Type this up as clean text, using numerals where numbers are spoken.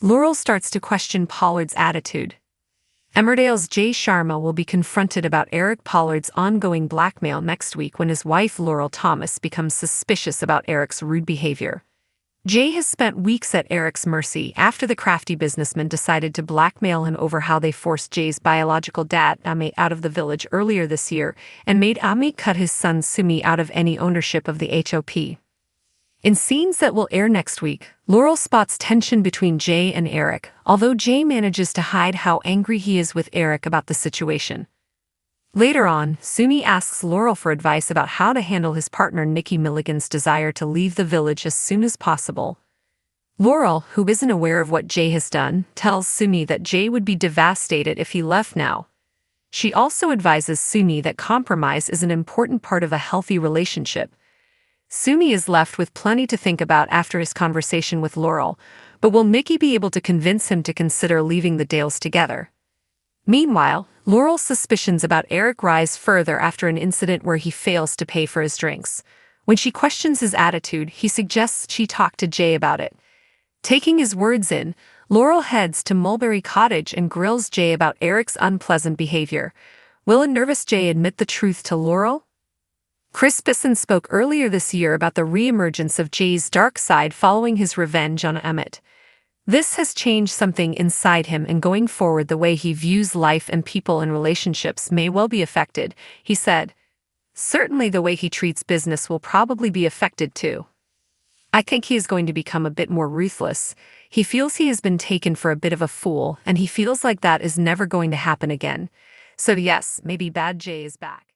Laurel starts to question Pollard's attitude. Emmerdale's Sharma will be confronted about Eric Pollard's ongoing blackmail next week when his wife Laurel Thomas becomes suspicious about Eric's rude behavior. Jay has spent weeks at Eric's mercy after the crafty businessman decided to blackmail him over how they forced Jay's biological dad, Amit, out of the village earlier this year and made Amit cut his son Sumi out of any ownership of the HOP. In scenes that will air next week, Laurel spots tension between Jay and Eric, although Jay manages to hide how angry he is with Eric about the situation. Later on, Sumi asks Laurel for advice about how to handle his partner Nikki Milligan's desire to leave the village as soon as possible. Laurel, who isn't aware of what Jay has done, tells Sumi that Jay would be devastated if he left now. She also advises Sumi that compromise is an important part of a healthy relationship. Sumi is left with plenty to think about after his conversation with Laurel, but will Nikki be able to convince him to consider leaving the Dales together? Meanwhile, Laurel's suspicions about Eric rise further after an incident where he fails to pay for his drinks. When she questions his attitude, he suggests she talk to Jay about it. Taking his words in, Laurel heads to Mulberry Cottage and grills Jay about Eric's unpleasant behavior. Will a nervous Jay admit the truth to Laurel? Chris Bisson spoke earlier this year about the re-emergence of Jay's dark side following his revenge on Emmett. This has changed something inside him, and going forward the way he views life and people and relationships may well be affected, he said. Certainly the way he treats business will probably be affected too. I think he is going to become a bit more ruthless. He feels he has been taken for a bit of a fool, and he feels like that is never going to happen again. So yes, maybe Bad Jay is back.